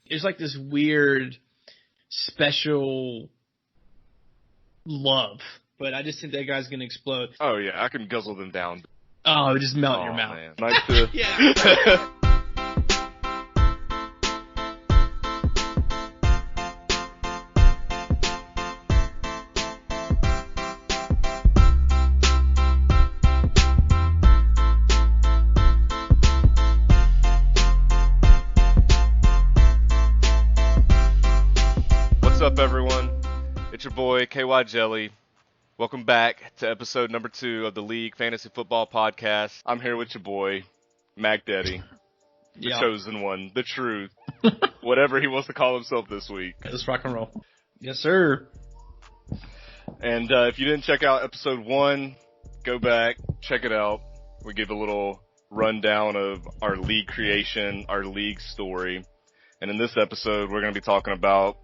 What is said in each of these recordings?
it's like this weird special love. But I just think that guy's going to explode. Oh, yeah, I can guzzle them down. Oh, it would just melt in your mouth. Man. Nice to... Yeah. What's up, everyone? It's your boy, KY Jelly. Welcome back to episode number 2 of the League Fantasy Football Podcast. I'm here with your boy, Mac Daddy, the chosen one, the truth, whatever he wants to call himself this week. Let's rock and roll. Yes, sir. And if you didn't check out episode 1, go back, check it out. We give a little rundown of our league creation, our league story. And in this episode, we're going to be talking about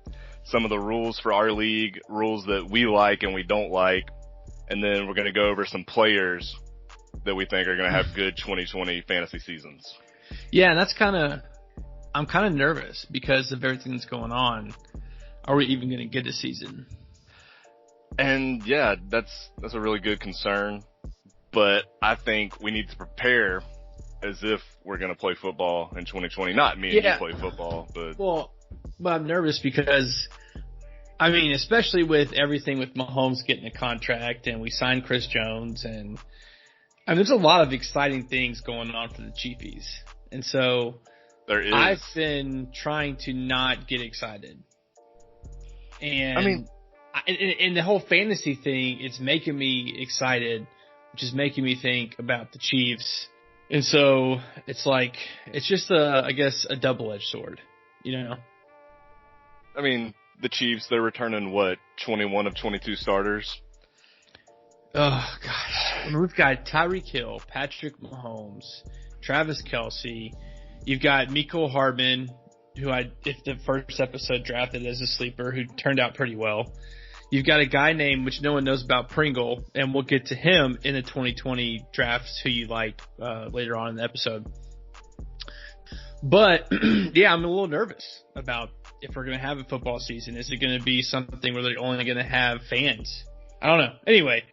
some of the rules for our league, rules that we like and we don't like, and then we're going to go over some players that we think are going to have good 2020 fantasy seasons. Yeah, and I'm kind of nervous because of everything that's going on. Are we even going to get a season? And yeah, that's a really good concern, but I think we need to prepare as if we're going to play football in 2020. Not me and you play football, but... Well, but I'm nervous because, I mean, especially with everything with Mahomes getting a contract and we signed Chris Jones, and I mean, there's a lot of exciting things going on for the Chiefs. And so there is. I've been trying to not get excited. And I mean, and the whole fantasy thing, it's making me excited, which is making me think about the Chiefs. And so it's like, it's just I guess a double-edged sword, you know? I mean, the Chiefs, they're returning, 21 of 22 starters? Oh, gosh. I mean, we've got Tyreek Hill, Patrick Mahomes, Travis Kelce. You've got Mecole Hardman, who if the first episode drafted as a sleeper, who turned out pretty well. You've got a guy named, which no one knows about, Pringle, and we'll get to him in the 2020 drafts, who you like later on in the episode. But, yeah, I'm a little nervous about if we're going to have a football season. Is it going to be something where they're only going to have fans? I don't know. Anyway,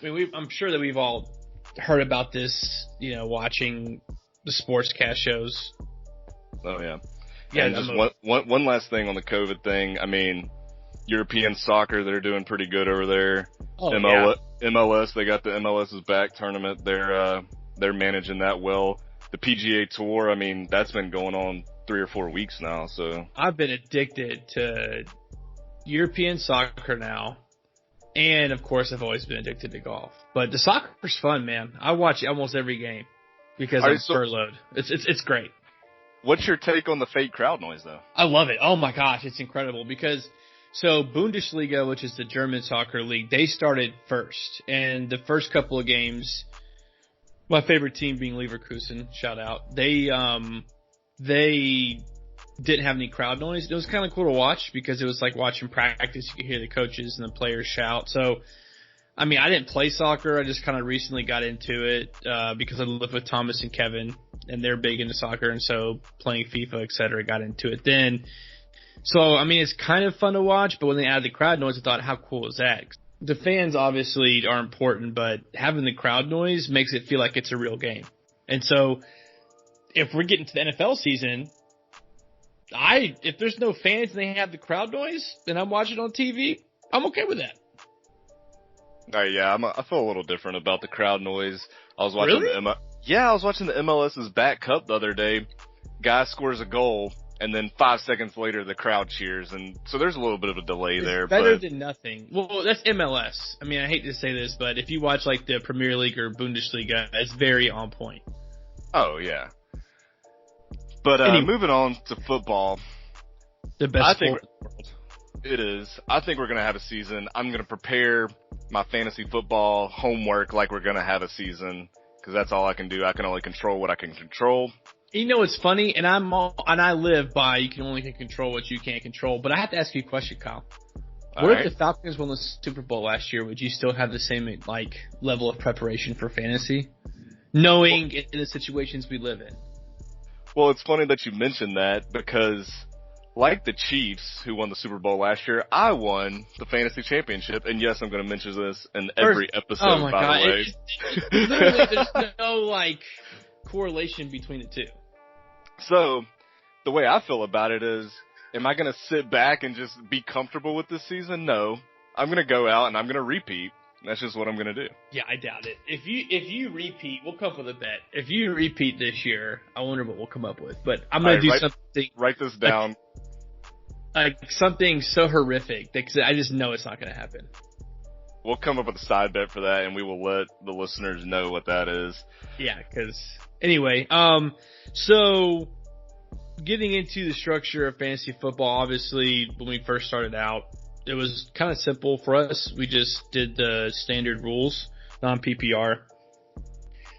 I mean, I'm sure that we've all heard about this, you know, watching the sportscast shows. Oh, yeah. Yeah. And just one last thing on the COVID thing. I mean, European soccer, they're doing pretty good over there. Oh, MLS, they got the MLS is Back tournament. They're managing that well. The PGA Tour, I mean, that's been going on 3 or 4 weeks now, so. I've been addicted to European soccer now. And, of course, I've always been addicted to golf. But the soccer's fun, man. I watch almost every game because I'm furloughed. It's great. What's your take on the fake crowd noise, though? I love it. Oh, my gosh, it's incredible because so Bundesliga, which is the German soccer league, they started first. And the first couple of games, my favorite team being Leverkusen, shout out, they didn't have any crowd noise. It was kind of cool to watch because it was like watching practice. You could hear the coaches and the players shout. So, I mean, I didn't play soccer. I just kind of recently got into it because I live with Thomas and Kevin, and they're big into soccer. And so playing FIFA, et cetera, got into it then. So, I mean, it's kind of fun to watch, but when they added the crowd noise, I thought, how cool is that? The fans obviously are important, but having the crowd noise makes it feel like it's a real game. And so if we're getting to the NFL season, if there's no fans and they have the crowd noise and I'm watching on TV, I'm okay with that. Yeah, I feel a little different about the crowd noise. I was watching Really? I was watching the MLS's Back Cup the other day. Guy scores a goal, and then 5 seconds later the crowd cheers, and so there's a little bit of a delay there. It's better than nothing. Well, that's MLS. I mean, I hate to say this, but if you watch like the Premier League or Bundesliga, it's very on point. Oh, yeah. But moving on to football. The best sport in the world. It is. I think we're going to have a season. I'm going to prepare my fantasy football homework like we're going to have a season, because that's all I can do. I can only control what I can control. You know what's funny? And I live by you can only control what you can't control. But I have to ask you a question, Kyle. What if the Falcons won the Super Bowl last year? Would you still have the same like level of preparation for fantasy, knowing in the situations we live in? Well, it's funny that you mentioned that because like the Chiefs, who won the Super Bowl last year, I won the fantasy championship. And yes, I'm going to mention this in every episode, oh my by God. the way. Literally, there's no, like, correlation between the two. So, the way I feel about it is, am I going to sit back and just be comfortable with this season? No. I'm going to go out and I'm going to repeat. That's just what I'm going to do. Yeah, I doubt it. If you repeat, we'll come up with a bet. If you repeat this year, I wonder what we'll come up with. But I'm going to do something. Write this down. Like something so horrific that I just know it's not going to happen. We'll come up with a side bet for that, and we will let the listeners know what that is. Yeah, because anyway, so getting into the structure of fantasy football, obviously when we first started out, it was kind of simple for us. We just did the standard rules, non-PPR.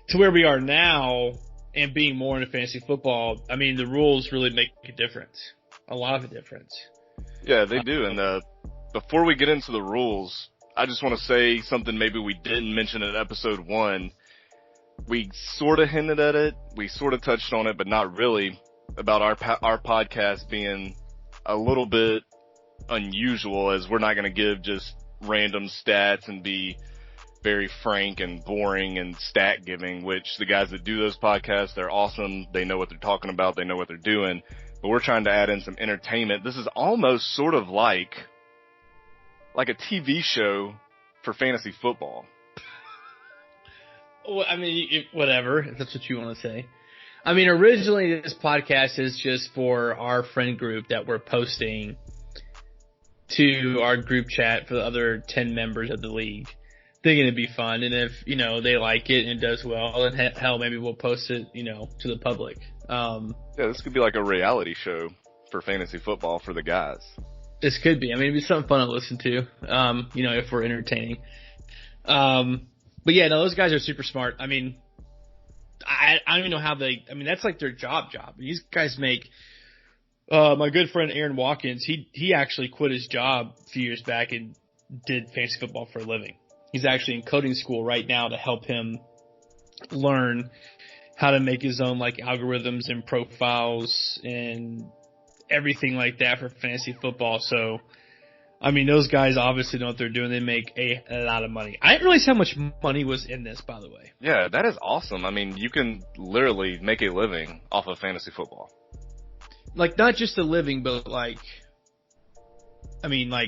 To where we are now, and being more into fantasy football, I mean, the rules really make a difference. A lot of a difference. Yeah, they do. And before we get into the rules, I just want to say something maybe we didn't mention in episode 1. We sort of hinted at it. We sort of touched on it, but not really, about our podcast being a little bit unusual, as we're not going to give just random stats and be very frank and boring and stat giving, which the guys that do those podcasts, they're awesome. They know what they're talking about. They know what they're doing. But we're trying to add in some entertainment. This is almost sort of like a TV show for fantasy football. Well, I mean, whatever, if that's what you want to say. I mean, originally this podcast is just for our friend group that we're posting to our group chat for the other 10 members of the league. Thinking it'd be fun, and if, they like it and it does well, then hell, maybe we'll post it, to the public. Yeah, this could be like a reality show for fantasy football for the guys. This could be. I mean, it'd be something fun to listen to, if we're entertaining. But yeah, no, those guys are super smart. I mean, I don't even know how that's like their job. These guys make, my good friend Aaron Watkins, he actually quit his job a few years back and did fantasy football for a living. He's actually in coding school right now to help him learn how to make his own like algorithms and profiles and everything like that for fantasy football. So, I mean, those guys obviously know what they're doing. They make a lot of money. I didn't realize how much money was in this, by the way. Yeah, that is awesome. I mean, you can literally make a living off of fantasy football. Like, not just a living, but like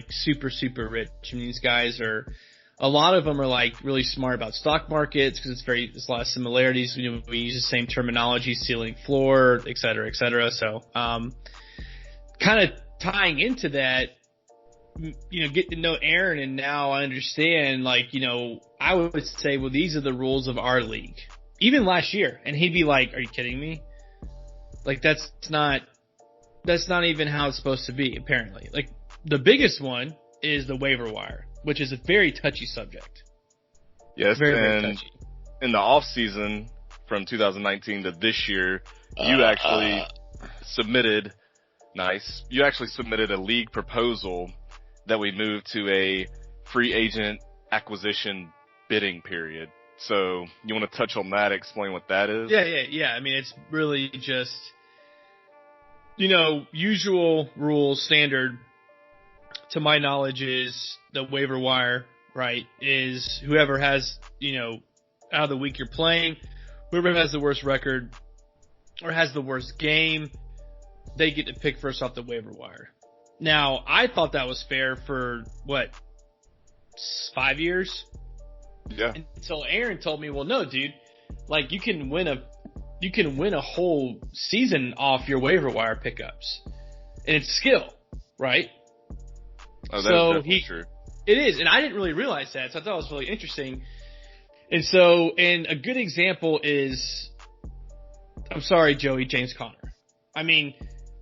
super, super rich. I mean, these guys are, a lot of them are like really smart about stock markets because there's a lot of similarities. We use the same terminology, ceiling, floor, et cetera, et cetera. So, kind of tying into that, get to know Aaron, and now I understand, I would say, well, these are the rules of our league. Even last year. And he'd be like, are you kidding me? Like, that's not even how it's supposed to be, apparently. Like, the biggest one is the waiver wire, which is a very touchy subject. Yes, very, very touchy. In the off season from 2019 to this year, you actually submitted a league proposal that we moved to a free agent acquisition bidding period. So you want to touch on that, explain what that is? Yeah. I mean, it's really just, usual rules, standard, to my knowledge, is the waiver wire, right, is whoever has, out of the week you're playing, whoever has the worst record or has the worst game, they get to pick first off the waiver wire. Now, I thought that was fair for, 5 years? Yeah. Until Aaron told me, well, no, dude, like, you can win a whole season off your waiver wire pickups. And it's skill, right? Oh, that is definitely true. It is, and I didn't really realize that, so I thought it was really interesting. And so, and a good example is, I'm sorry, Joey, James Conner. I mean,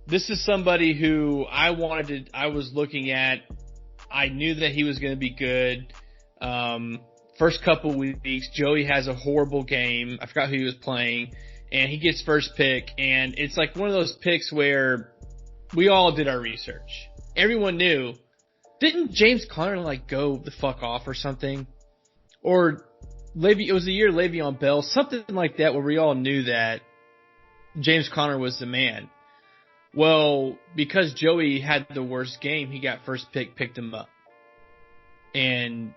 this is somebody who I was looking at. I knew that he was going to be good. First couple weeks, Joey has a horrible game. I forgot who he was playing, and he gets first pick, and it's like one of those picks where we all did our research. Everyone knew. Didn't James Conner go the fuck off or something? Or it was the year Le'Veon Bell, something like that, where we all knew that James Conner was the man. Well, because Joey had the worst game, he got first pick, picked him up. And,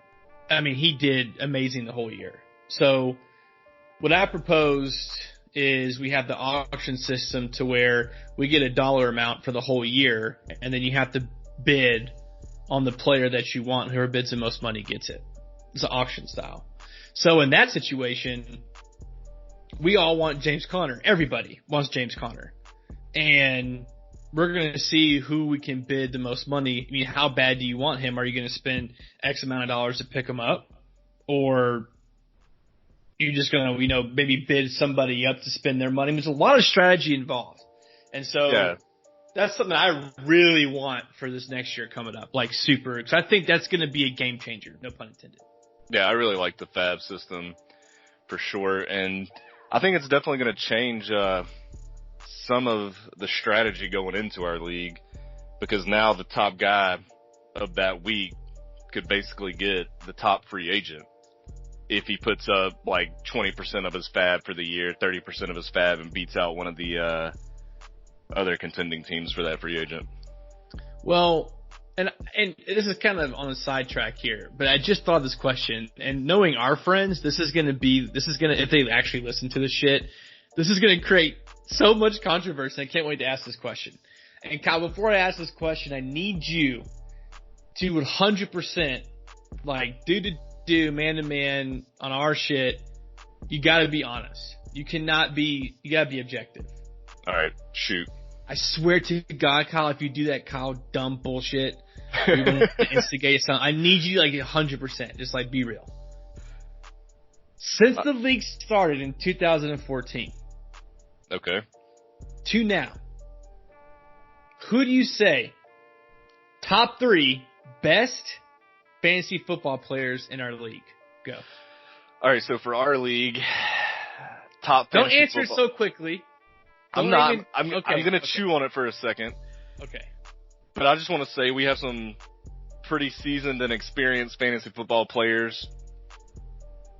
I mean, he did amazing the whole year. So, what I proposed is we have the auction system to where we get a dollar amount for the whole year, and then you have to bid on the player that you want. Whoever bids the most money gets it. It's an auction style. So in that situation, we all want James Conner. Everybody wants James Conner. And we're going to see who we can bid the most money. I mean, how bad do you want him? Are you going to spend X amount of dollars to pick him up? Or you're just going to, maybe bid somebody up to spend their money? There's a lot of strategy involved. And so that's something I really want for this next year coming up, like super. Because I think that's going to be a game changer, no pun intended. Yeah, I really like the fab system for sure. And I think it's definitely going to change some of the strategy going into our league, because now the top guy of that week could basically get the top free agent if he puts up like 20% of his fab for the year, 30% of his fab, and beats out one of the other contending teams for that free agent. Well, and this is kind of on a sidetrack here, but I just thought of this question, and knowing our friends, this is gonna, if they actually listen to this shit, this is gonna create so much controversy. I can't wait to ask this question. And Kyle, before I ask this question, I need you to 100%, like, do man to man on our shit. You gotta be honest. You gotta be objective. Alright, shoot. I swear to God, Kyle, if you do that Kyle dumb bullshit, you're going to instigate something. I need you like 100%. Just like be real. Since the league started in 2014. Okay. To now. Who do you say top 3 best fantasy football players in our league? Go. Alright, so for our league, top Don't fantasy answer football. so quickly. I'm going to chew on it for a second. Okay. But I just want to say we have some pretty seasoned and experienced fantasy football players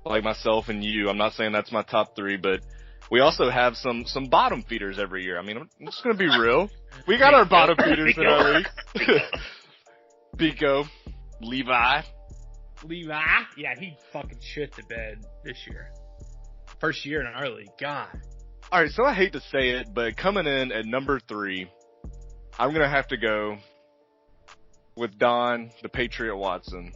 like myself and you. I'm not saying that's my top 3, but we also have some bottom feeders every year. I mean, I'm just going to be real. We got our bottom feeders in our league. Pico, Levi. Yeah, he fucking shit the bed this year. First year in our league. God. Alright, so I hate to say it, but coming in at number 3, I'm going to have to go with Don, the Patriot Watson.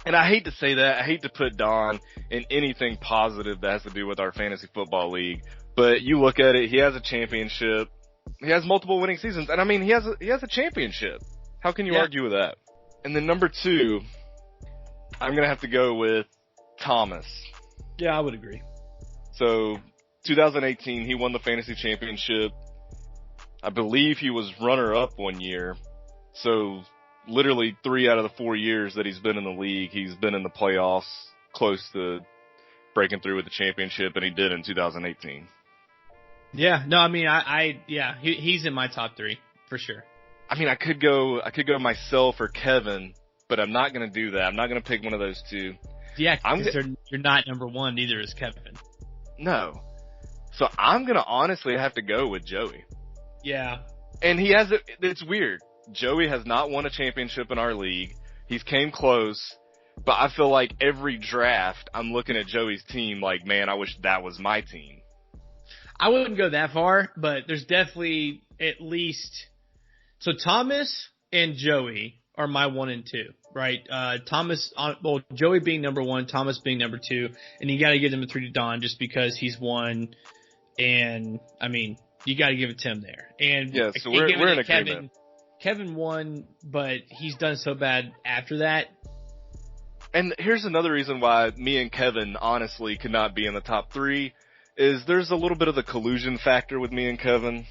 And I hate to say that. I hate to put Don in anything positive that has to do with our fantasy football league. But you look at it, he has a championship. He has multiple winning seasons. And I mean, he has a championship. How can you argue with that? And then number 2, I'm going to have to go with Thomas. Yeah, I would agree. So 2018, he won the fantasy championship. I believe he was runner-up one year. So literally 3 out of the 4 years that he's been in the league, he's been in the playoffs, close to breaking through with the championship, and he did in 2018. Yeah, no, I mean, he's in my top 3 for sure. I mean, I could go myself or Kevin, but I'm not going to do that. I'm not going to pick one of those two. Yeah, because you're not number 1, neither is Kevin. No. So I'm going to honestly have to go with Joey. Yeah. And it's weird. Joey has not won a championship in our league. He's came close, but I feel like every draft I'm looking at Joey's team like, man, I wish that was my team. I wouldn't go that far, but there's definitely at least, so Thomas and Joey are my 1 and 2, right? Joey being number 1, Thomas being number 2, and you got to give them a 3 to Don just because he's won. And I mean, you got to give it to him there. And yeah, so we're in agreement. Kevin won, but he's done so bad after that. And here's another reason why me and Kevin honestly could not be in the top 3 is there's a little bit of the collusion factor with me and Kevin.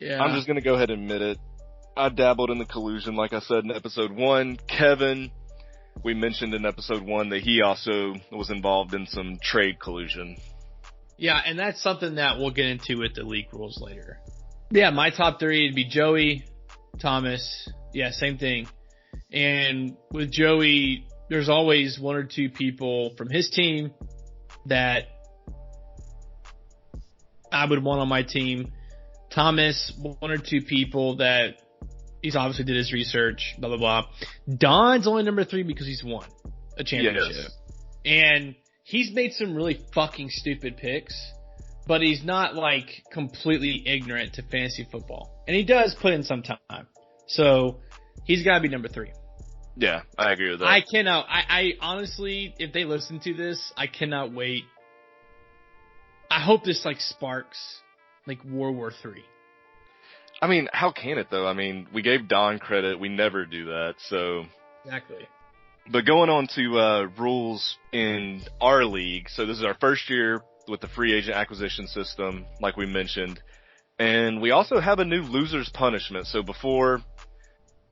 Yeah. I'm just going to go ahead and admit it. I dabbled in the collusion, like I said in episode 1. Kevin, we mentioned in episode 1 that he also was involved in some trade collusion. Yeah, and that's something that we'll get into with the league rules later. Yeah, my top 3 would be Joey, Thomas. Yeah, same thing. And with Joey, there's always 1 or 2 people from his team that I would want on my team. Thomas, one or two people that he's obviously did his research, blah, blah, blah. Don's only number 3 because he's won a championship. Yes. And he's made some really fucking stupid picks, but he's not like completely ignorant to fantasy football. And he does put in some time. So he's got to be number 3. Yeah, I agree with that. I honestly, if they listen to this, I cannot wait. I hope this like sparks like World War III. I mean, how can it though? I mean, we gave Don credit. We never do that. So Exactly. But going on to rules in our league. So this is our first year with the free agent acquisition system, like we mentioned. And we also have a new loser's punishment. So before,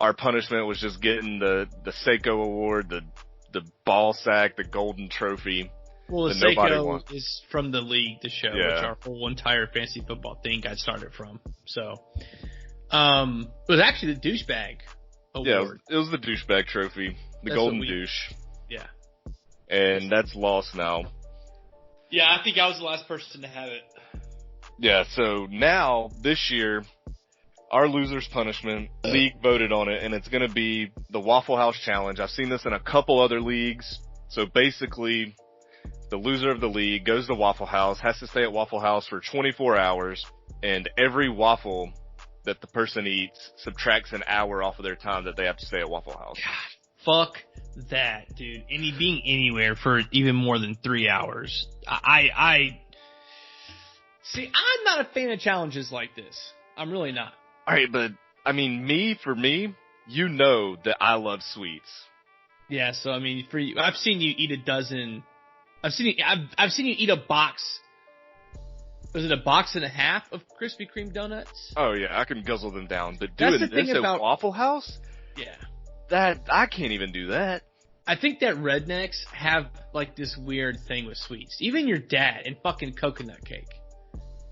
our punishment was just getting the Seiko award, the ball sack, the golden trophy. Well, the Seiko is from the league, the show, which our whole entire fantasy football thing got started from. So, it was actually the douchebag award. Yeah, it was the douchebag trophy, the golden douche. Yeah. And that's lost now. Yeah, I think I was the last person to have it. Yeah, so now, this year, our loser's punishment, league voted on it, and it's going to be the Waffle House Challenge. I've seen this in a couple other leagues. So basically, the loser of the league goes to Waffle House, has to stay at Waffle House for 24 hours, and every waffle that the person eats subtracts an hour off of their time that they have to stay at Waffle House. God, fuck that, dude. Being anywhere for even more than 3 hours. See, I'm not a fan of challenges like this. I'm really not. Alright, but, I mean, for me, you know that I love sweets. Yeah, so I mean, for you, I've seen you eat a dozen. I've seen you eat a box. Was it a box and a half of Krispy Kreme donuts? Oh yeah, I can guzzle them down. But doing this at Waffle House? Yeah. I can't even do that. I think that rednecks have like this weird thing with sweets. Even your dad and fucking coconut cake.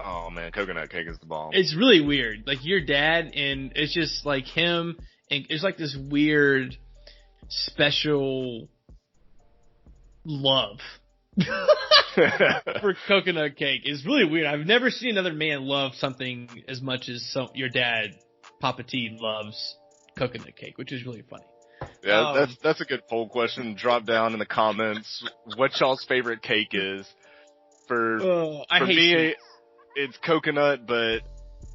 Oh man, coconut cake is the bomb. It's really weird. Like your dad and it's just like him and it's like this weird special love for coconut cake. It's really weird. I've never seen another man love something as much as your dad, Papa T, loves coconut cake, which is really funny. Yeah, that's a good poll question. Drop down in the comments what y'all's favorite cake is. For me, it's coconut, but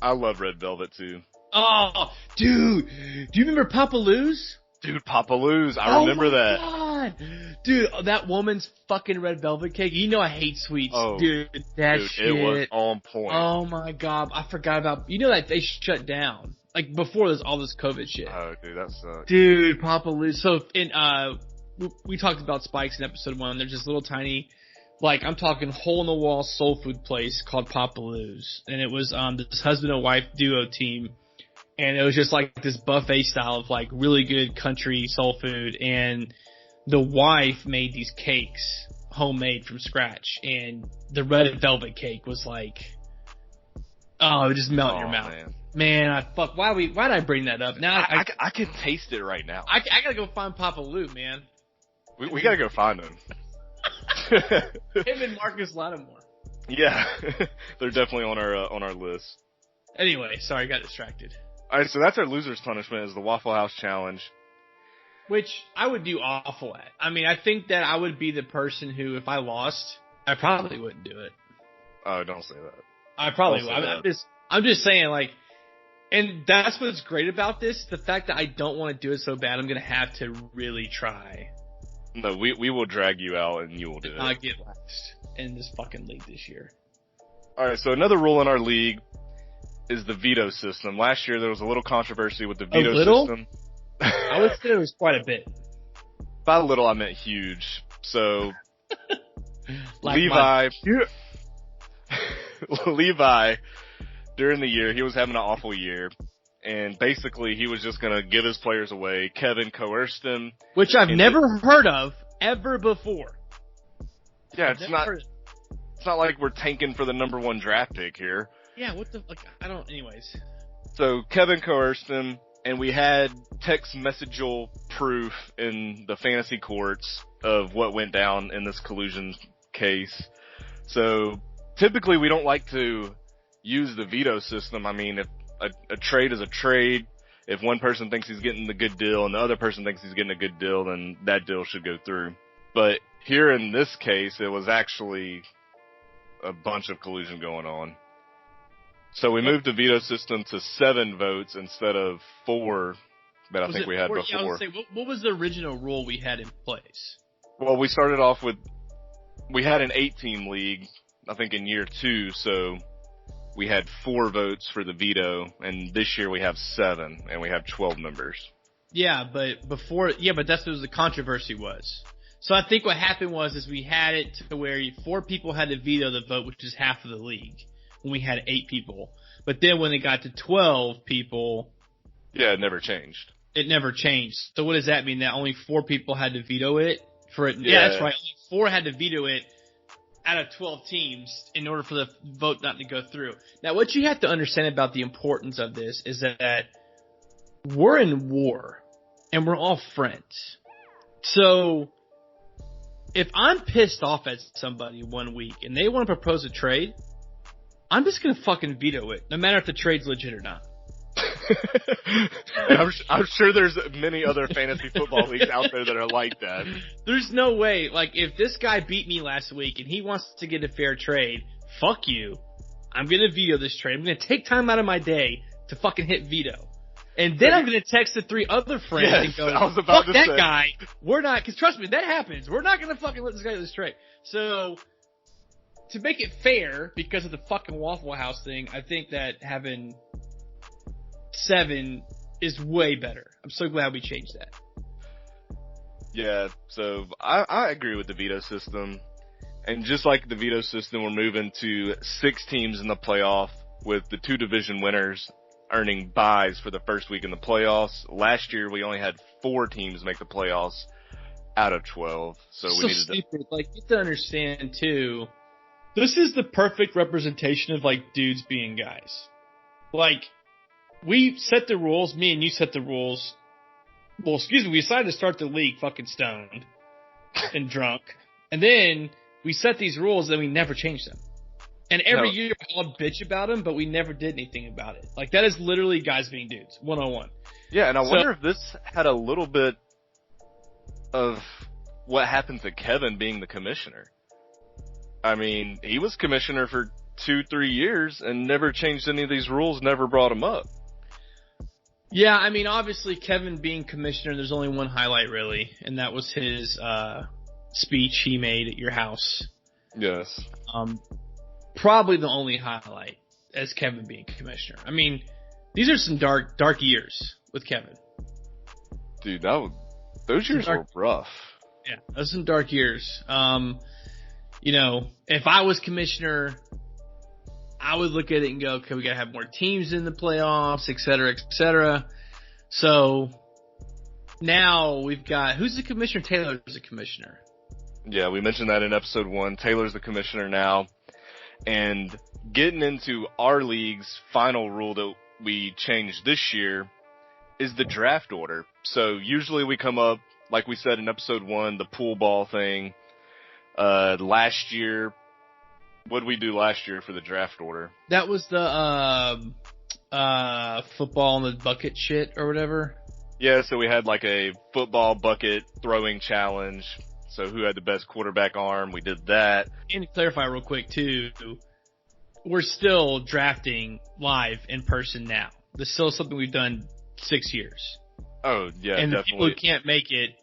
I love red velvet too. Oh, dude, do you remember Papa Lou's? Dude, Papa Lou's. I remember that. God. Dude, that woman's fucking red velvet cake. You know I hate sweets. Oh, dude, shit. It was on point. Oh my God. I forgot about, you know that they shut down. Like before all this COVID shit. Oh, dude, that sucks. Dude, Papa Lou's. So we talked about Spikes in episode 1. There's this little tiny, like I'm talking hole in the wall soul food place called Papa Lou's. And it was this husband and wife duo team. And it was just like this buffet style of like really good country soul food. And the wife made these cakes homemade from scratch. And the red velvet cake was like, oh, it would just melt in your mouth. Man, why'd I bring that up? Now I can taste it right now. I gotta go find Papa Lou, man. We gotta go find him. Him and Marcus Lattimore. Yeah. They're definitely on our list. Anyway, sorry, I got distracted. Alright, so that's our loser's punishment is the Waffle House Challenge. Which I would do awful at. I mean, I think that I would be the person who, if I lost, I probably wouldn't do it. Oh, don't say that. I probably would. I'm just saying, like, and that's what's great about this, the fact that I don't want to do it so bad, I'm going to have to really try. No, we will drag you out and you will do it. I'll get last in this fucking league this year. Alright, so another rule in our league is the veto system. Last year there was a little controversy with the veto system. I would say it was quite a bit. By little I meant huge. So like Levi, during the year, he was having an awful year. And basically, he was just going to give his players away. Kevin coerced him. Which I've never heard of ever before. Yeah, it's not like we're tanking for the number 1 draft pick here. Yeah, what the fuck? I don't, anyways. So, Kevin coerced him, and we had text messageable proof in the fantasy courts of what went down in this collusion case. So, typically we don't like to use the veto system. I mean, if a trade is a trade, if one person thinks he's getting the good deal and the other person thinks he's getting a good deal, then that deal should go through. But here in this case, it was actually a bunch of collusion going on. So we moved the veto system to 7 votes instead of 4 that I think we had before. Yeah, I was gonna say, what was the original rule we had in place? Well, we started off with, we had an 8-team league, I think in year 2, so we had 4 votes for the veto, and this year we have 7, and we have 12 members. Yeah, but that's what the controversy was. So I think what happened was we had it to where 4 people had to veto the vote, which is half of the league, when we had 8 people. But then when it got to 12 people... Yeah, it never changed. It never changed. So what does that mean? That only 4 people had to veto it? Yeah, that's right. Only 4 had to veto it out of 12 teams in order for the vote not to go through. Now, what you have to understand about the importance of this is that we're in war, and we're all friends. So... if I'm pissed off at somebody one week and they want to propose a trade, I'm just going to fucking veto it, no matter if the trade's legit or not. I'm sure there's many other fantasy football leagues out there that are like that. There's no way. Like, if this guy beat me last week and he wants to get a fair trade, fuck you. I'm going to veto this trade. I'm going to take time out of my day to fucking hit veto. And then I'm going to text the 3 other friends and go, fuck that guy. We're not, because trust me, that happens. We're not going to fucking let this guy do this trade. So, to make it fair, because of the fucking Waffle House thing, I think that having 7 is way better. I'm so glad we changed that. Yeah, so I agree with the veto system. And just like the veto system, we're moving to 6 teams in the playoff with the 2 division winners earning buys for the first week in the playoffs. Last year, we only had 4 teams make the playoffs out of 12. So we needed stupid. Like, you have to understand, too, this is the perfect representation of, like, dudes being guys. Like, we set the rules, me and you set the rules. Well, excuse me, we decided to start the league fucking stoned and drunk. And then we set these rules and we never changed them. And every year we all bitch about them, but we never did anything about it. Like, that is literally guys being dudes, 101. Yeah, and I wonder if this had a little bit of what happened to Kevin being the commissioner. I mean, he was commissioner for 2-3 years and never changed any of these rules, never brought them up. Yeah, I mean, obviously Kevin being commissioner, there's only one highlight really, and that was his speech he made at your house. Yes. Probably the only highlight as Kevin being commissioner. I mean, these are some dark years with Kevin. Dude, those years were rough. Yeah, those are some dark years. You know, if I was commissioner, I would look at it and go, okay, we gotta have more teams in the playoffs, et cetera, et cetera. So now we've got, who's the commissioner? Taylor's the commissioner. Yeah, we mentioned that in episode 1. Taylor's the commissioner now. And getting into our league's final rule that we changed this year is the draft order. So usually we come up, like we said in episode 1, the pool ball thing. Last year, what did we do last year for the draft order? That was the football in the bucket shit or whatever. Yeah, so we had like a football bucket throwing challenge. So who had the best quarterback arm? We did that. And to clarify real quick too, we're still drafting live in person now. This is still something we've done 6 years. Oh yeah, and definitely. The people who can't make it,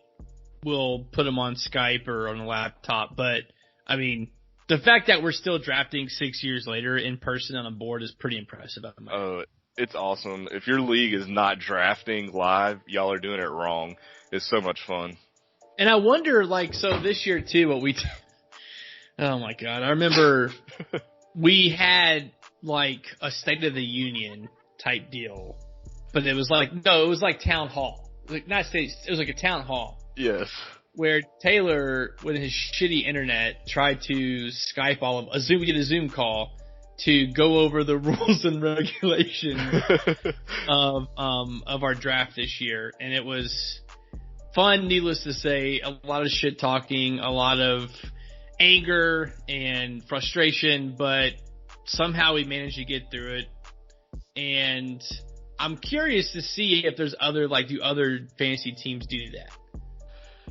we'll put them on Skype or on a laptop. But I mean, the fact that we're still drafting 6 years later in person on a board is pretty impressive. Oh, it's awesome. If your league is not drafting live, y'all are doing it wrong. It's so much fun. And I wonder, like, so this year too, what we, oh my God, I remember we had like a State of the Union type deal, but it was like, no, it was like town hall. Like, not state, it was like a town hall. Yes. Where Taylor, with his shitty internet, tried to Skype we did a Zoom call to go over the rules and regulations of our draft this year. And it was fun, needless to say, a lot of shit talking, a lot of anger and frustration, but somehow we managed to get through it. And I'm curious to see if there's do other fantasy teams do that?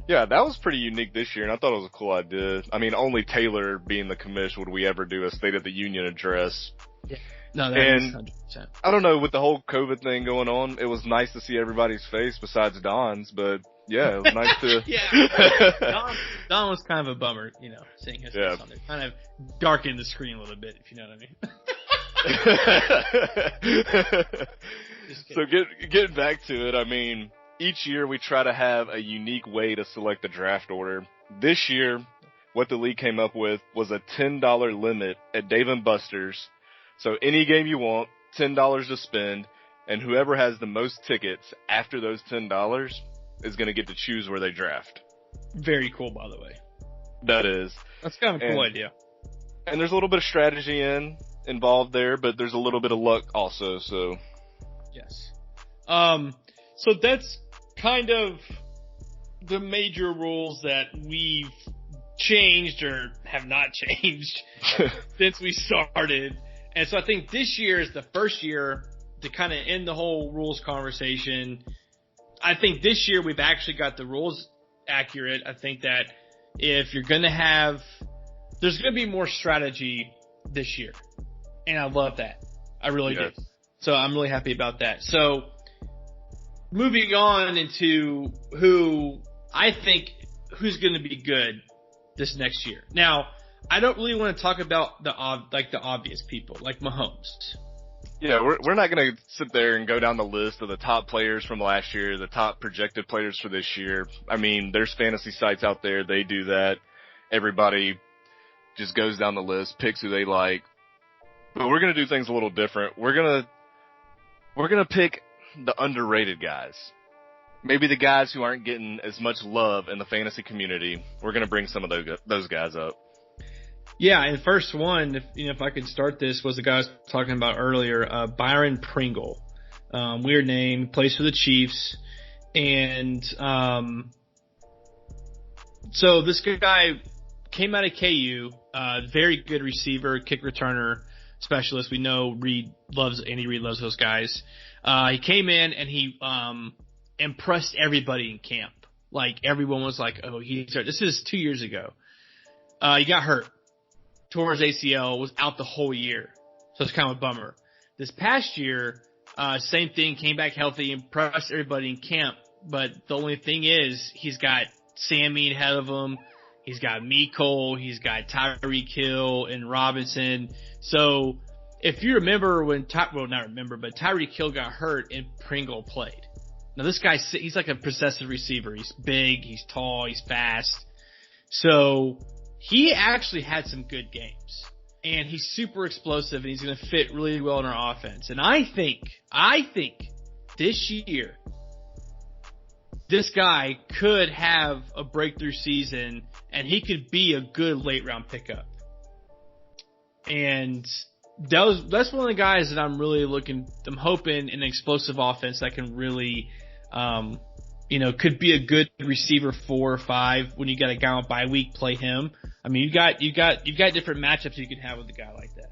Yeah, that was pretty unique this year, and I thought it was a cool idea. I mean, only Taylor being the commish would we ever do a State of the Union address. Yeah. No, that is 100%. I don't know, with the whole COVID thing going on, it was nice to see everybody's face besides Don's, but yeah, it was nice to... Yeah. Don was kind of a bummer, seeing his face on there. Kind of darkened the screen a little bit, if you know what I mean. So getting back to it, I mean, each year we try to have a unique way to select the draft order. This year, what the league came up with was a $10 limit at Dave & Buster's. So any game you want, $10 to spend, and whoever has the most tickets after those $10 is going to get to choose where they draft. Very cool, by the way. That is. That's kind of a cool idea. And there's a little bit of strategy involved there, but there's a little bit of luck also, so. Yes. So that's kind of the major rules that we've changed or have not changed since we started. And so I think this year is the first year to kind of end the whole rules conversation. I think this year we've actually got the rules accurate. I think that if you're going to there's going to be more strategy this year. And I love that. I really do. So I'm really happy about that. So moving on into who's going to be good this next year. Now, I don't really want to talk about the obvious people, like Mahomes. Yeah, we're not going to sit there and go down the list of the top players from last year, the top projected players for this year. I mean, there's fantasy sites out there, they do that. Everybody just goes down the list, picks who they like. But we're going to do things a little different. We're going to pick the underrated guys. Maybe the guys who aren't getting as much love in the fantasy community. We're going to bring some of those guys up. Yeah, and first one, if I could start this, was the guy I was talking about earlier, Byron Pringle. Weird name, plays for the Chiefs. And so this guy came out of KU, very good receiver, kick returner specialist. We know Andy Reid loves those guys. He came in and he impressed everybody in camp. Like, everyone was like, oh, this is 2 years ago. He got hurt. Tore his ACL, was out the whole year. So it's kind of a bummer. This past year, same thing, came back healthy, impressed everybody in camp. But the only thing is, he's got Sammy ahead of him. He's got Mecole. He's got Tyreek Hill and Robinson. So if you remember when Tyreek Hill got hurt and Pringle played. Now this guy, he's like a possessive receiver. He's big, he's tall, he's fast. So he actually had some good games. And he's super explosive and he's going to fit really well in our offense. And I think this year, this guy could have a breakthrough season and he could be a good late round pickup. And that's one of the guys that I'm really I'm hoping an explosive offense that can really, could be a good receiver 4 or 5 when you got a guy on bye week, play him. I mean, you've got different matchups you can have with a guy like that.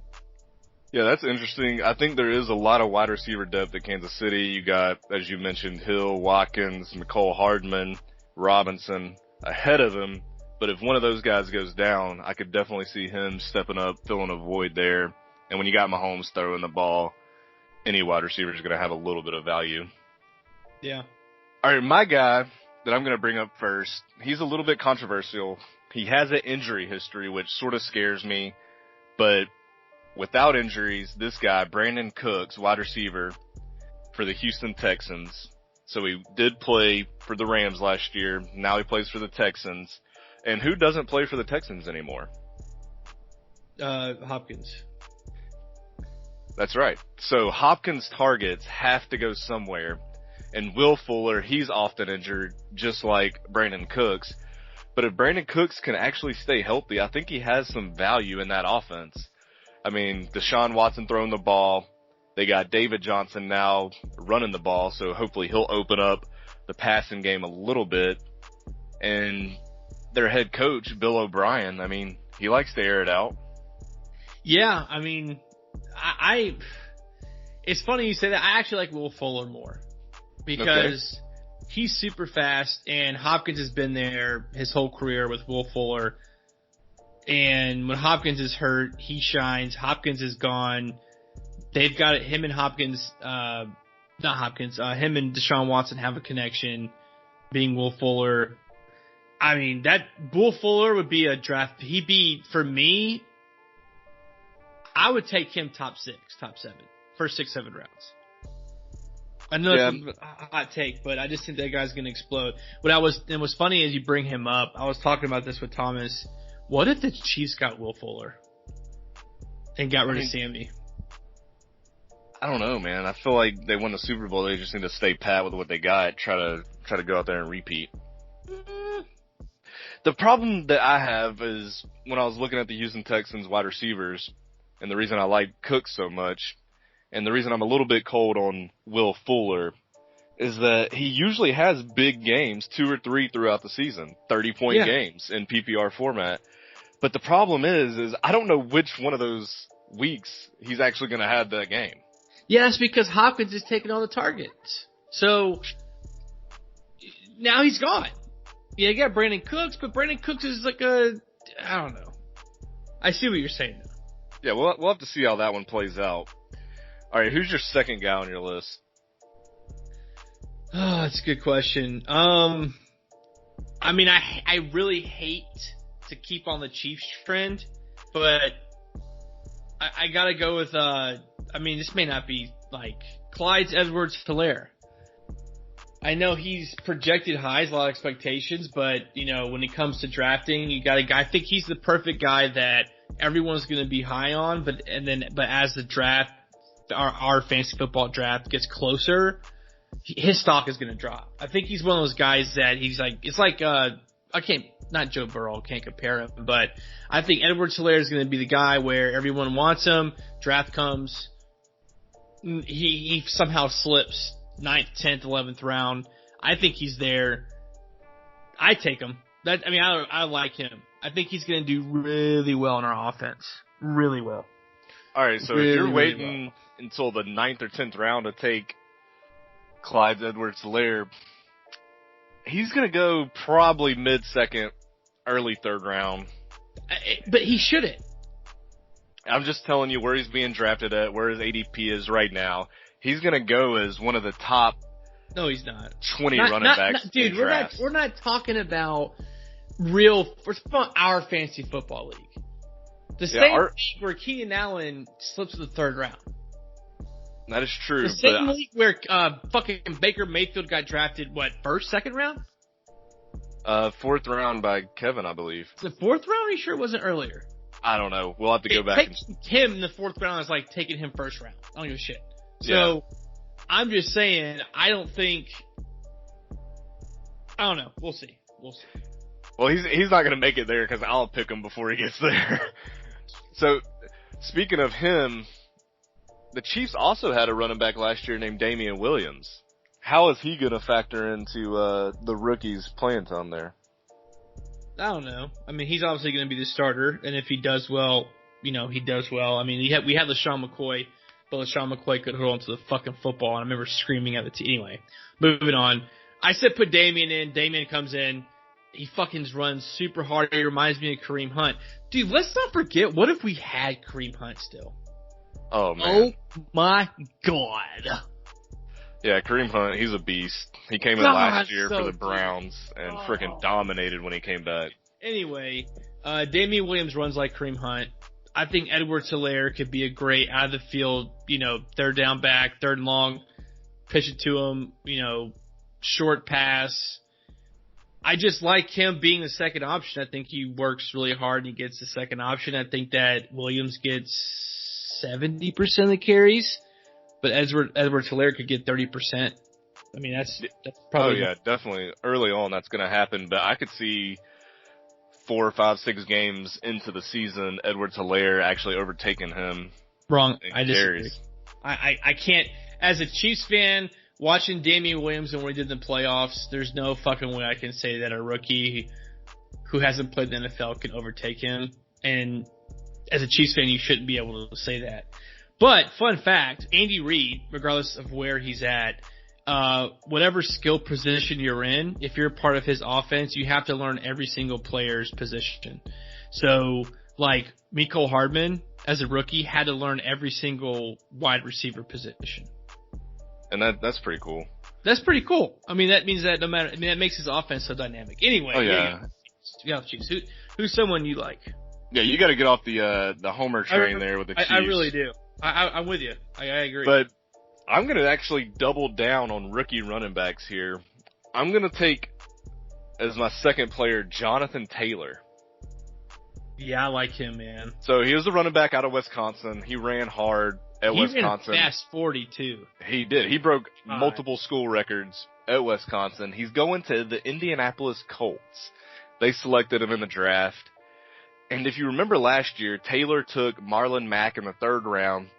Yeah, that's interesting. I think there is a lot of wide receiver depth at Kansas City. You got, as you mentioned, Hill, Watkins, Mecole Hardman, Robinson ahead of him. But if one of those guys goes down, I could definitely see him stepping up, filling a void there. And when you got Mahomes throwing the ball, any wide receiver is going to have a little bit of value. Yeah. All right, my guy that I'm going to bring up first, he's a little bit controversial. He has an injury history, which sort of scares me. But without injuries, this guy, Brandon Cooks, wide receiver for the Houston Texans. So he did play for the Rams last year. Now he plays for the Texans. And who doesn't play for the Texans anymore? Hopkins. That's right. So Hopkins' targets have to go somewhere. And Will Fuller, he's often injured, just like Brandon Cooks. But if Brandon Cooks can actually stay healthy, I think he has some value in that offense. I mean, Deshaun Watson throwing the ball. They got David Johnson now running the ball, so hopefully he'll open up the passing game a little bit. And their head coach, Bill O'Brien, I mean, he likes to air it out. Yeah, I mean, It's funny you say that. I actually like Will Fuller more because he's super fast, and Hopkins has been there his whole career with Will Fuller. And when Hopkins is hurt, he shines. Hopkins is gone. They've got it. Him and Hopkins, him and Deshaun Watson have a connection. Being Will Fuller, I mean that Will Fuller would be a draft. He'd be for me. I would take him top 6, top 7, first 6, 7 rounds. I know it's a hot take, but I just think that guy's going to explode. And what's funny is you bring him up. I was talking about this with Thomas. What if the Chiefs got Will Fuller and got rid of Sammy? I don't know, man. I feel like they won the Super Bowl. They just need to stay pat with what they got. Try to go out there and repeat. The problem that I have is when I was looking at the Houston Texans wide receivers, and the reason I like Cook so much, and the reason I'm a little bit cold on Will Fuller, is that he usually has big games, 2 or 3 throughout the season, 30-point games in PPR format. But the problem is I don't know which one of those weeks he's actually going to have that game. Yeah, that's because Hopkins is taking all the targets. So now he's gone. Yeah, you got Brandon Cooks, but Brandon Cooks is like I don't know. I see what you're saying though. Yeah, we'll have to see how that one plays out. All right, who's your second guy on your list? Oh, that's a good question. I mean, I really hate to keep on the Chiefs trend, but I gotta go with, I mean, this may not be like Clyde Edwards-Helaire. I know he's projected high, a lot of expectations, but, you know, when it comes to drafting, you got a guy, I think he's the perfect guy that everyone's going to be high on, but as the draft, our fantasy football draft gets closer, his stock is going to drop. I think he's one of those guys that he's like, it's like, not Joe Burrow, can't compare him, but I think Edwards-Helaire is going to be the guy where everyone wants him, draft comes, he somehow slips 9th, 10th, 11th round. I think he's there. I take him. I like him. I think he's going to do really well in our offense. Really well. All right, so if you're waiting until the 9th or 10th round to take Clyde Edwards-Helaire, he's going to go probably mid-second, early 3rd round. But he shouldn't. I'm just telling you where he's being drafted at, where his ADP is right now. He's going to go as one of the top. No, he's not. 20 running backs. Dude, we're not talking about we're talking about our fantasy football league. The same league where Keenan Allen slips to the 3rd round. That is true. The same league where fucking Baker Mayfield got drafted, first, 2nd round? 4th round by Kevin, I believe. The 4th round? Are you sure it wasn't earlier? I don't know. We'll have to go back. Him in the 4th round is like taking him 1st round. I don't give a shit. So, I'm just saying, I don't know. We'll see. Well, he's not going to make it there because I'll pick him before he gets there. So, speaking of him, the Chiefs also had a running back last year named Damian Williams. How is he going to factor into the rookies' playing time there? I don't know. I mean, he's obviously going to be the starter, and if he does well, he does well. I mean, we had LaShawn McCoy, but LaShawn McCoy could hold on to the fucking football, and I remember screaming at the team. Anyway, moving on. I said put Damian in. Damian comes in. He fucking runs super hard. He reminds me of Kareem Hunt. Dude, let's not forget, what if we had Kareem Hunt still? Oh, man. Oh, my God. Yeah, Kareem Hunt, he's a beast. He came in last year for the Browns and freaking dominated when he came back. Anyway, Damian Williams runs like Kareem Hunt. I think Edwards-Helaire could be a great out of the field, 3rd down back, 3rd and long, pitch it to him, short pass. I just like him being the second option. I think he works really hard and he gets the second option. I think that Williams gets 70% of the carries, but Edwards-Helaire could get 30%. I mean, that's probably. Oh yeah, definitely. Early on, that's going to happen, but I could see 4, 5, 6 games into the season, Edwards-Helaire actually overtaking him. Wrong. I disagree. I can't. As a Chiefs fan, watching Damian Williams and what he did in the playoffs, there's no fucking way I can say that a rookie who hasn't played in the NFL can overtake him. And as a Chiefs fan, you shouldn't be able to say that. But fun fact, Andy Reid, regardless of where he's at, whatever skill position you're in, if you're part of his offense, you have to learn every single player's position. So, like, Mecole Hardman, as a rookie, had to learn every single wide receiver position. And that's pretty cool. That's pretty cool. I mean, that means that that makes his offense so dynamic. Anyway, yeah, Chiefs. Who's someone you like? Yeah, you got to get off the Homer train there with the Chiefs. I really do. I'm with you. I agree. But I'm going to actually double down on rookie running backs here. I'm going to take as my second player Jonathan Taylor. Yeah, I like him, man. So he was a running back out of Wisconsin. He ran hard at Wisconsin. He ran fast 40 too. He did. He broke multiple school records at Wisconsin. He's going to the Indianapolis Colts. They selected him in the draft. And if you remember last year, Taylor took Marlon Mack in the third round.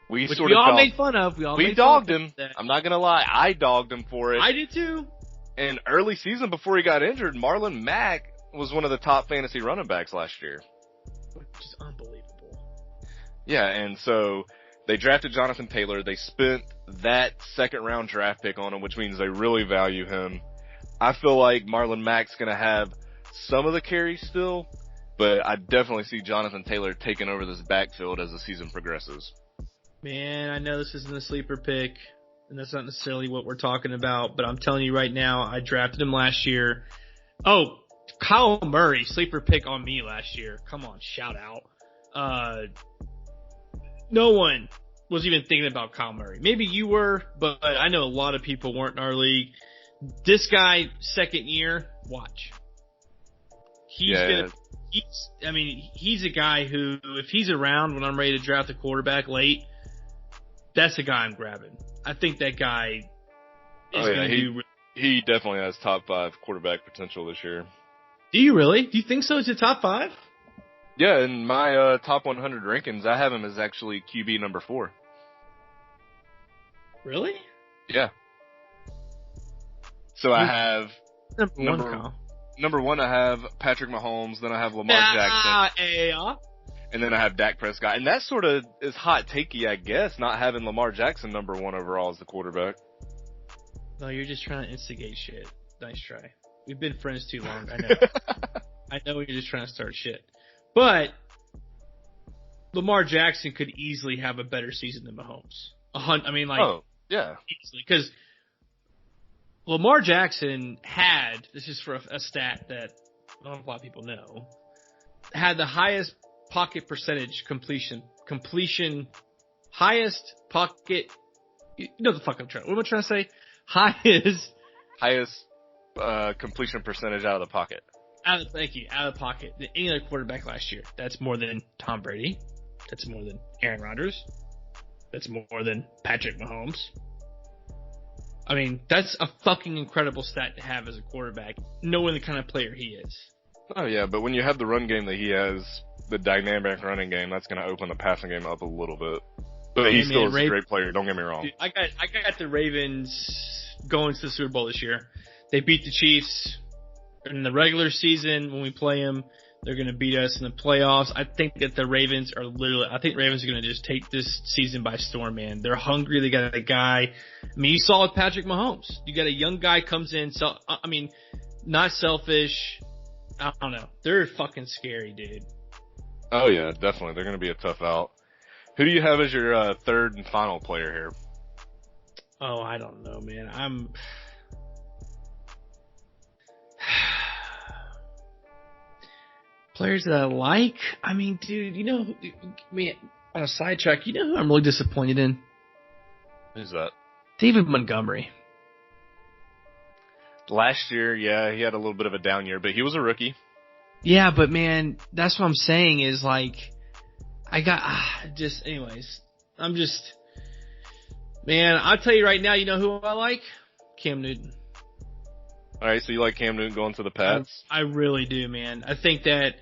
We all made fun of. We dogged him. I'm not going to lie. I dogged him for it. I did too. And early season before he got injured, Marlon Mack was one of the top fantasy running backs last year. Which is unbelievable. Yeah, and so they drafted Jonathan Taylor. They spent that second round draft pick on him, which means they really value him. I feel like Marlon Mack's going to have some of the carries still, but I definitely see Jonathan Taylor taking over this backfield as the season progresses. Man, I know this isn't a sleeper pick, and that's not necessarily what we're talking about, but I'm telling you right now, I drafted him last year. Oh, Kyle Murray, sleeper pick on me last year. Come on, shout out. No one was even thinking about Kyle Murray. Maybe you were, but I know a lot of people weren't in our league. This guy, second year, watch. He's a guy who, if he's around when I'm ready to draft a quarterback late, that's the guy I'm grabbing. I think that guy is going to do. He definitely has top 5 quarterback potential this year. Do you really? Do you think so? Is it top 5? Yeah, in my top 100 rankings, I have him as actually QB number 4. Really? Yeah. So I have number 1. I have Patrick Mahomes. Then I have Lamar Jackson. Yeah. And then I have Dak Prescott. And that sort of is hot takey, I guess, not having Lamar Jackson number 1 overall as the quarterback. No, you're just trying to instigate shit. Nice try. We've been friends too long. I know. I know you're just trying to start shit. But Lamar Jackson could easily have a better season than Mahomes. Oh, yeah. Easily. Because Lamar Jackson had, this is for a stat that I don't know if a lot of people know, had the highest pocket percentage completion, highest pocket, you know the fuck I'm trying, what am I trying to say? Highest completion percentage out of the pocket. Out of the pocket than any other quarterback last year. That's more than Tom Brady. That's more than Aaron Rodgers. That's more than Patrick Mahomes. I mean, that's a fucking incredible stat to have as a quarterback, knowing the kind of player he is. Oh yeah, but when you have the run game that he has, the dynamic running game, that's going to open the passing game up a little bit. But he still is a great player, don't get me wrong. Dude, I got the Ravens going to the Super Bowl this year. They beat the Chiefs in the regular season. When we play them, they're going to beat us in the playoffs. I think that the Ravens are going to just take this season by storm, man. They're hungry. They got a guy. I mean, you saw with Patrick Mahomes. You got a young guy comes in. So, I mean, not selfish. I don't know. They're fucking scary, dude. Oh yeah, definitely. They're going to be a tough out. Who do you have as your third and final player here? Oh, I don't know, man. Players that I like? I mean, dude, on a sidetrack, you know who I'm really disappointed in? Who's that? David Montgomery. Last year, yeah, he had a little bit of a down year, but he was a rookie. Yeah, but man, that's what I'm saying is like, man, I'll tell you right now, you know who I like? Cam Newton. Alright, so you like Cam Newton going to the Pats? I really do, man. I think that,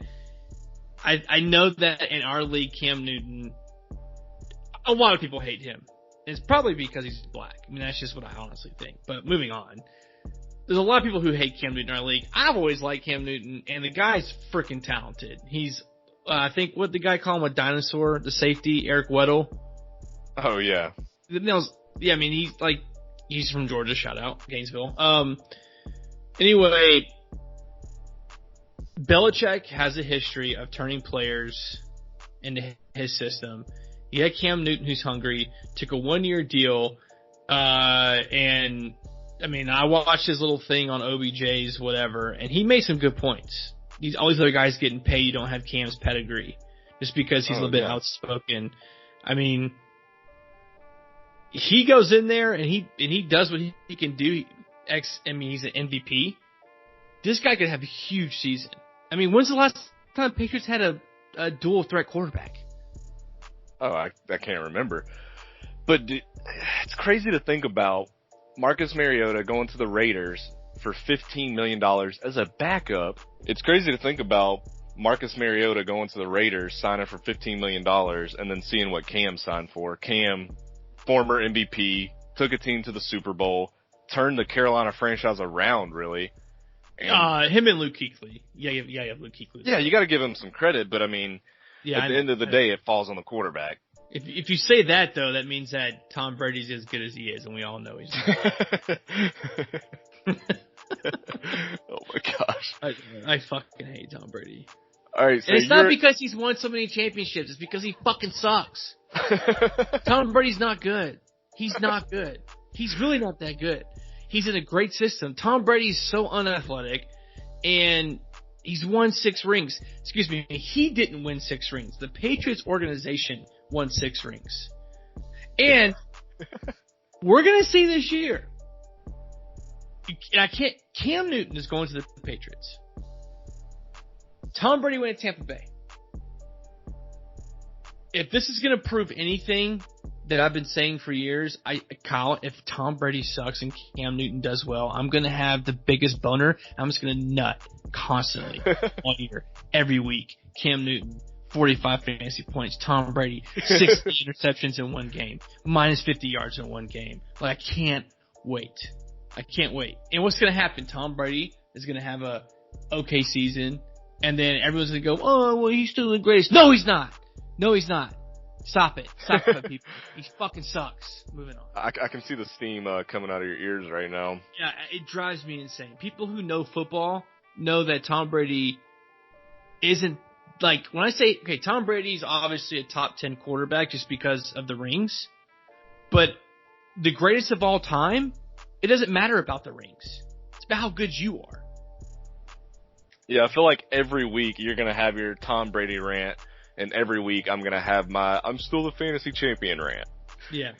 I know that in our league, Cam Newton, a lot of people hate him. It's probably because he's black. I mean, that's just what I honestly think. But moving on. There's a lot of people who hate Cam Newton in our league. I've always liked Cam Newton, and the guy's freaking talented. He's, I think, what the guy called him, a dinosaur, the safety, Eric Weddle. Oh yeah. Yeah, I mean he's from Georgia. Shout out Gainesville. Anyway, Belichick has a history of turning players into his system. He had Cam Newton, who's hungry, took a 1-year deal, and I mean, I watched his little thing on OBJ's whatever, and he made some good points. All these other guys getting paid, you don't have Cam's pedigree, just because he's a little bit outspoken. I mean, he goes in there and he does what he can do. I mean, he's an MVP. This guy could have a huge season. I mean, when's the last time Patriots had a dual threat quarterback? Oh, I can't remember. But it's crazy to think about Marcus Mariota going to the Raiders for $15 million as a backup. It's crazy to think about Marcus Mariota going to the Raiders, signing for $15 million, and then seeing what Cam signed for. Cam, former MVP, took a team to the Super Bowl, turned the Carolina franchise around, really. Him and Luke Kuechly. Yeah, Luke Kuechly. Yeah, you got to give him some credit, but I mean, at the end of the day, it falls on the quarterback. If you say that, though, that means that Tom Brady's as good as he is, and we all know he's not. Oh my gosh. I fucking hate Tom Brady. Alright, so and it's not because he's won so many championships, it's because he fucking sucks. Tom Brady's not good. He's not good. He's really not that good. He's in a great system. Tom Brady's so unathletic, and he's won 6 rings. Excuse me, he didn't win 6 rings. The Patriots organization won 6 rings. And we're going to see this year. Cam Newton is going to the Patriots. Tom Brady went to Tampa Bay. If this is going to prove anything that I've been saying for years, Kyle, if Tom Brady sucks and Cam Newton does well, I'm going to have the biggest boner. I'm just going to nut constantly all year, every week. Cam Newton, 45 fantasy points. Tom Brady, 60 interceptions in one game, minus 50 yards in one game. Like, I can't wait. And what's going to happen? Tom Brady is going to have a okay season, and then everyone's going to go, oh, well, he's still the greatest. No, he's not. Stop it, people. He fucking sucks. Moving on. I can see the steam coming out of your ears right now. Yeah, it drives me insane. People who know football know that Tom Brady isn't, like, when I say, okay, Tom Brady's obviously a top 10 quarterback just because of the rings, but the greatest of all time, it doesn't matter about the rings. It's about how good you are. Yeah, I feel like every week you're going to have your Tom Brady rant, and every week I'm going to have my I'm still the fantasy champion rant. Yeah.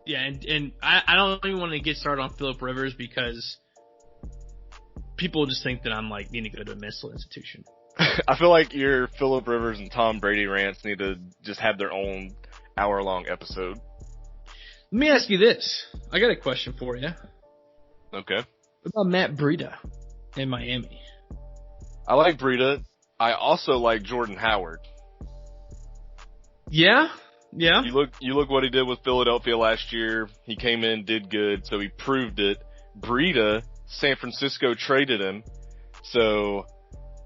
Yeah, and I don't even want to get started on Phillip Rivers because people just think that I'm, like, need to go to a mental institution. I feel like your Phillip Rivers and Tom Brady rants need to just have their own hour-long episode. Let me ask you this. I got a question for you. Okay. What about Matt Breida in Miami? I like Breida. I also like Jordan Howard. Yeah? Yeah? You look what he did with Philadelphia last year. He came in, did good, so he proved it. Breida, San Francisco traded him, so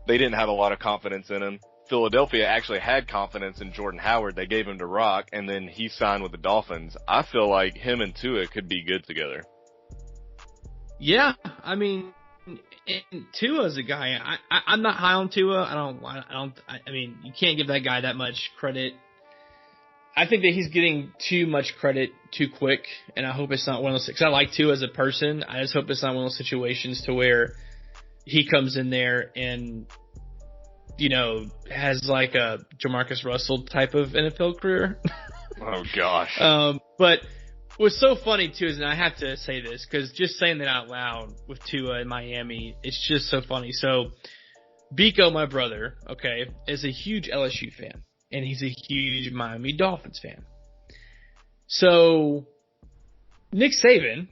they didn't have a lot of confidence in him. Philadelphia actually had confidence in Jordan Howard. They gave him to Rock, and then he signed with the Dolphins. I feel like him and Tua could be good together. Yeah, I mean, and Tua's a guy. I'm not high on Tua. I mean, you can't give that guy that much credit. I think that he's getting too much credit too quick, and I hope it's not one of those. Because I like Tua as a person. I just hope it's not one of those situations to where he comes in there and, you know, has like a Jamarcus Russell type of NFL career. Oh gosh. But what's so funny too is, and I have to say this because just saying that out loud with Tua in Miami, it's just so funny. So, Biko, my brother, okay, is a huge LSU fan, and he's a huge Miami Dolphins fan. So, Nick Saban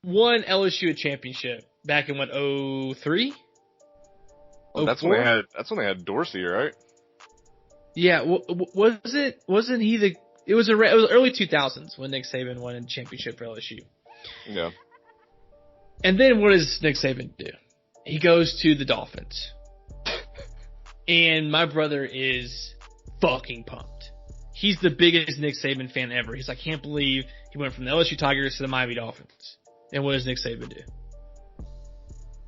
won LSU a championship back in what, 03? Well, that's when they had Dorsey, right? Yeah, wasn't he it was early 2000s when Nick Saban won a championship for LSU. Yeah. And then what does Nick Saban do? He goes to the Dolphins. And my brother is fucking pumped. He's the biggest Nick Saban fan ever. He's like, can't believe he went from the LSU Tigers to the Miami Dolphins. And what does Nick Saban do?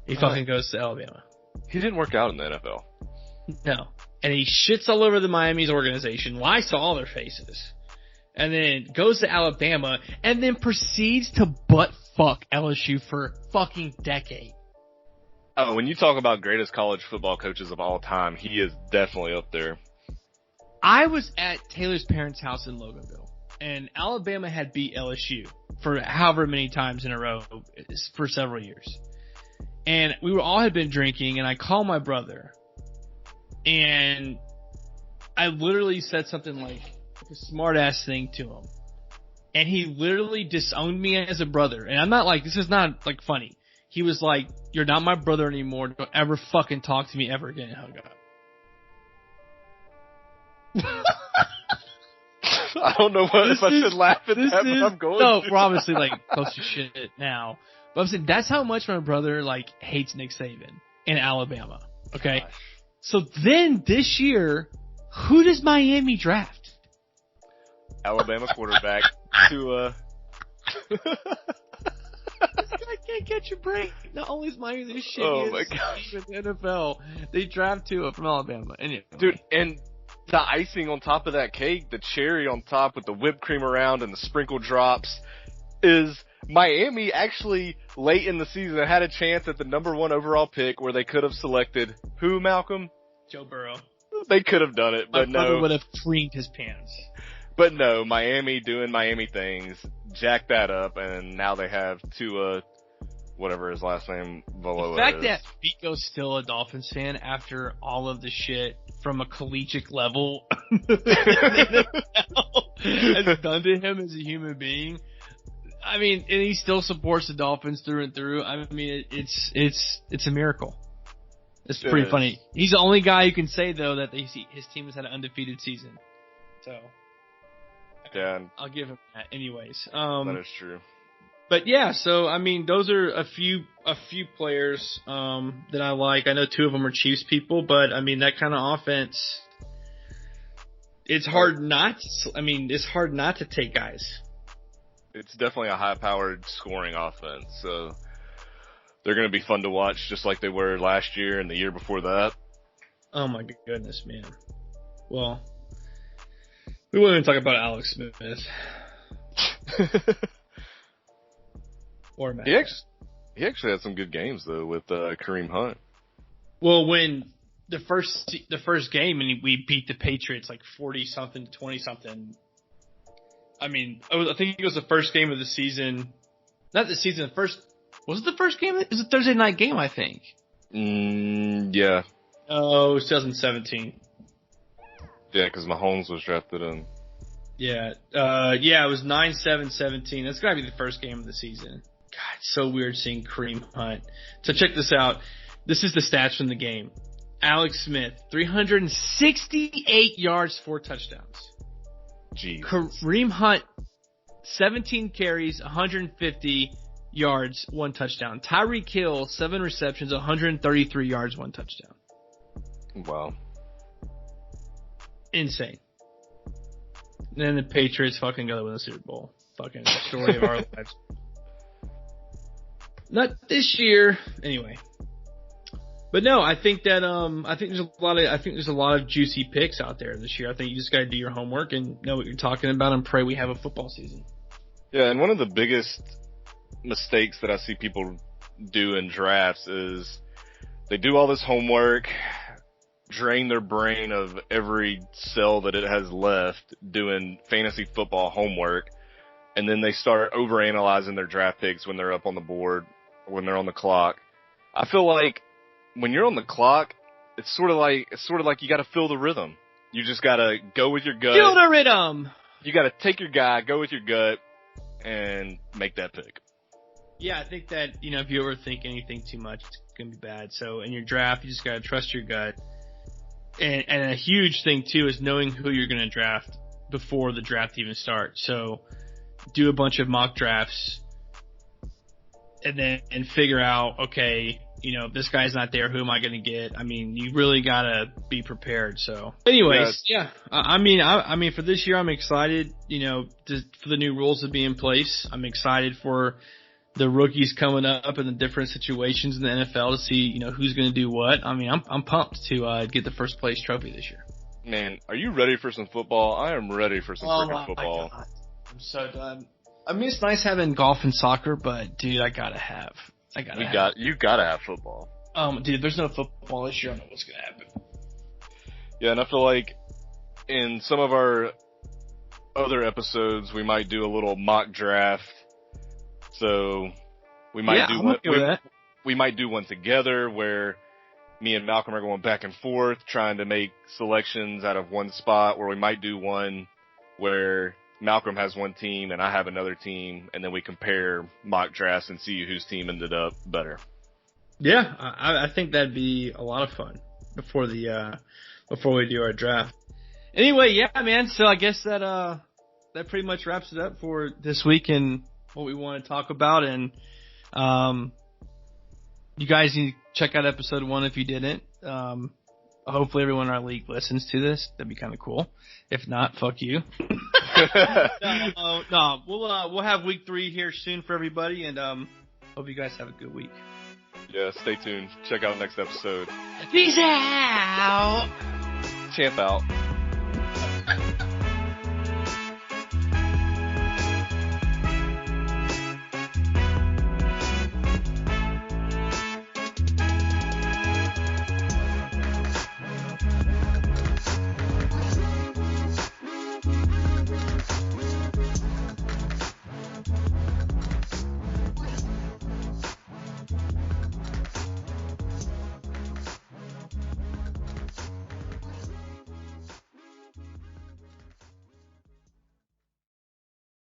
He fucking goes to Alabama. He didn't work out in the NFL. No. And he shits all over the Miami's organization, lies to all their faces, and then goes to Alabama, and then proceeds to butt fuck LSU for a fucking decade. Oh, when you talk about greatest college football coaches of all time, he is definitely up there. I was at Taylor's parents' house in Loganville, and Alabama had beat LSU for however many times in a row for several years. And we all had been drinking, and I called my brother, and I literally said something like a smart ass thing to him. And he literally disowned me as a brother. And I'm not like, this is not like funny. He was like, you're not my brother anymore. Don't ever fucking talk to me ever again. And hung up. I don't know if I should laugh at that, but I'm going no, to. we're obviously like close to shit now. But I'm saying that's how much my brother like hates Nick Saban in Alabama. Okay. Gosh. So then this year, who does Miami draft? Alabama quarterback to I can't catch a break. Not only is Miami the shittiest team in the NFL, they draft Tua from Alabama. Anyway. Dude, and the icing on top of that cake, the cherry on top with the whipped cream around and the sprinkle drops, is Miami actually late in the season had a chance at the number 1 overall pick where they could have selected who, Malcolm? Joe Burrow. They could have done it, but My brother would have creamed his pants. But no, Miami doing Miami things, jacked that up, and now they have Tua, whatever his last name, Valoa. The fact is. that Vico's still a Dolphins fan after all of the shit from a collegiate level has done to him as a human being. I mean, and he still supports the Dolphins through and through. I mean, it's a miracle. It's pretty funny. He's the only guy who can say though that his team has had an undefeated season. So. Yeah, I'll give him that anyways. that is true. But yeah, so I mean, those are a few players that I like. I know 2 of them are Chiefs people, but I mean that kind of offense. It's hard not. It's hard not to take guys. It's definitely a high-powered scoring offense, so they're going to be fun to watch, just like they were last year and the year before that. Oh my goodness, man. Well. We won't even talk about Alex Smith. Or Matt. He actually had some good games though with Kareem Hunt. Well, when the first game and we beat the Patriots like 40-something to 20-something. I mean, I think it was the first game of the season. Not the season. Was it the first game? It was a Thursday night game, I think. Yeah. Oh, it was 2017. Yeah, because Mahomes was drafted in. Yeah. It was 9-7-17. That's gotta be the first game of the season. God, it's so weird seeing Kareem Hunt. So check this out. This is the stats from the game. Alex Smith, 368 yards, 4 touchdowns. Jeez. Kareem Hunt, 17 carries, 150 yards, 1 touchdown. Tyreek Hill, 7 receptions, 133 yards, 1 touchdown. Wow. Insane. And then the Patriots fucking go to win the Super Bowl. Fucking story of our lives. Not this year, anyway. But no, I think that there's a lot of juicy picks out there this year. I think you just got to do your homework and know what you're talking about and pray we have a football season. Yeah, and one of the biggest mistakes that I see people do in drafts is they do all this homework, drain their brain of every cell that it has left doing fantasy football homework, and then they start overanalyzing their draft picks when they're up on the board, when they're on the clock. I feel like when you're on the clock, it's sort of like you got to feel the rhythm. You just got to go with your gut. Feel the rhythm. You got to take your guy, go with your gut, and make that pick. Yeah, I think that, if you overthink anything too much, it's going to be bad. So in your draft, you just got to trust your gut. And a huge thing, too, is knowing who you're going to draft before the draft even starts. So do a bunch of mock drafts and figure out, okay, if this guy's not there, who am I going to get? I mean, you really got to be prepared. So anyways, I mean, for this year, I'm excited, for the new rules to be in place. I'm excited for the rookies coming up in the different situations in the NFL to see, who's going to do what. I mean, I'm pumped to get the first place trophy this year. Man, are you ready for some football? I am ready for some freaking football. My God. I'm so done. I mean, it's nice having golf and soccer, but dude, you gotta have football. Dude, if there's no football this year, I don't know what's gonna happen. Yeah, and I feel like in some of our other episodes, we might do a little mock draft. So we might do one. We might do one together where me and Malcolm are going back and forth trying to make selections out of one spot, or we might do one where Malcolm has one team and I have another team, and then we compare mock drafts and see whose team ended up better. Yeah, I think that'd be a lot of fun before we do our draft. Anyway, yeah, man. So I guess that pretty much wraps it up for this week and what we want to talk about. And you guys need to check out episode 1 if you didn't. Hopefully everyone in our league listens to this. That'd be kind of cool. If not, fuck you. No, we'll have week 3 here soon for everybody, and hope you guys have a good week. Yeah, stay tuned. Check out next episode. Peace out. Champ out.